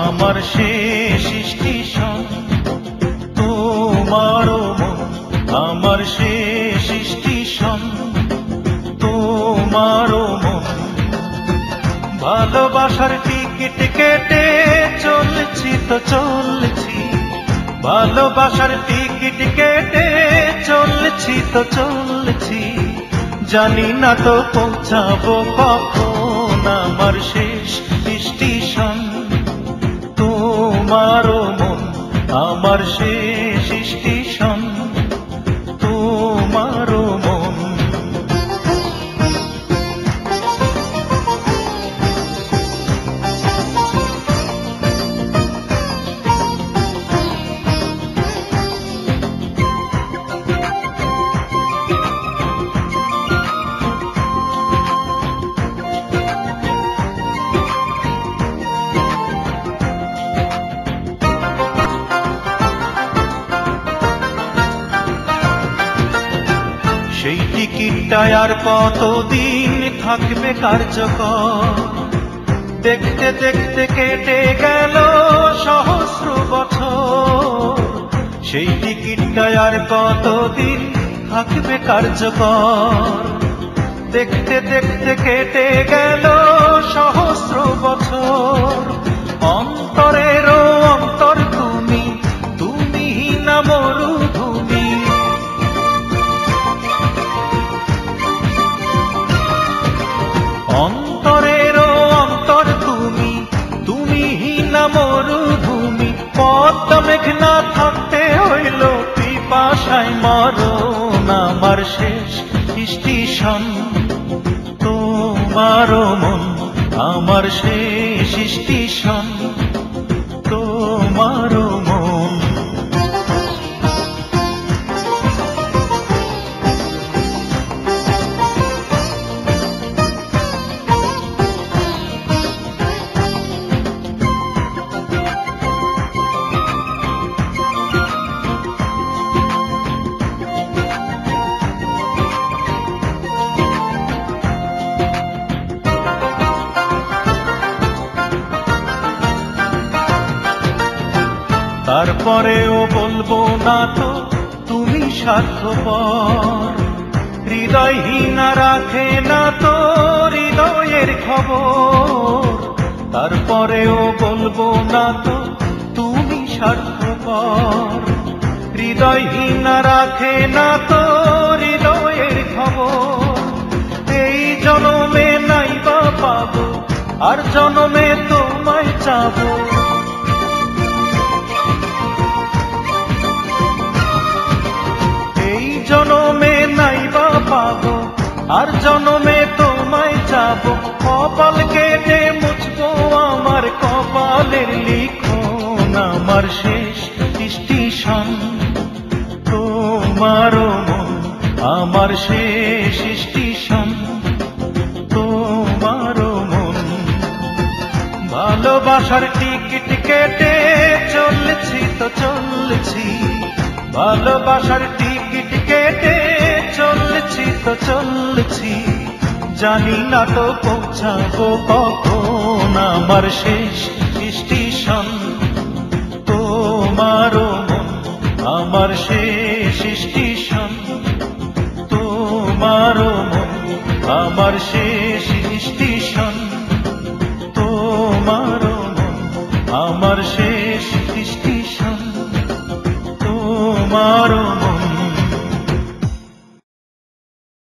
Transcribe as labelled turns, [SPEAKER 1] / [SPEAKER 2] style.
[SPEAKER 1] আমার শেষ স্টেশন তোমারও মন, আমার শেষ স্টেশন তোমারও মন। ভালোবাসার টিকিট কেটে চলছি তো চলছি, ভালোবাসার টিকিট কেটে চলছি তো চলছি, জানি না তো পৌঁছাবো কখন আমার শেষ স্টেশন তোমারও মন, আমার শেষ স্টেশন তোমারও মন। সেই টিকিটটা আর কতদিন থাকবে কার্যকর, দেখতে দেখতে কেটে গেল সহস্র বছর। সেই টিকিটটা আর কতদিন থাকবে কার্যকর, দেখতে দেখতে কেটে গেল সহস্র বছর। অন্তরেরও অন্তর তুমি, তুমি না মরুভূমি। অন্তরেরও অন্তর তুমি, তুমি না মরুভূমি। পদ্মা মেঘনা থাকতে হইল পিপাসায় মরণ, আমার শেষ স্টেশন তোমারও মন, আমার শেষ স্টেশন তোমারও মন। তারপরেও বলবো না তো তুমি স্বার্থপর, হৃদয়হীনা রাখে না তো হৃদয়ের খবর। তারপরেও বলবো না তো তুমি স্বার্থপর, হৃদয়হীনা রাখে না তো হৃদয়ের খবর। এই জনমে নাই বা পাবো, আর জনমে তোমায় চাবো। জনমে নাই বা পাবো, আর জনমে তোমায় যাবো। কপাল কেটে মুছবো আমার কপালের লিখন, আমার শেষ স্টেশন তোমারও মন, আমার শেষ স্টেশন তোমারও মন। ভালোবাসার টিকিট কেটে চলছি তো চলছি, ভালোবাসার টিকিট কেটে চলছি তো চলছি, জানি না তো পৌঁছাবো কখন আমার শেষ স্টেশন তোমারও মন, আমার শেষ স্টেশন তোমারও মন, আমার শেষ স্টেশন তোমারও মন, আমার শেষ স্টেশন তোমারও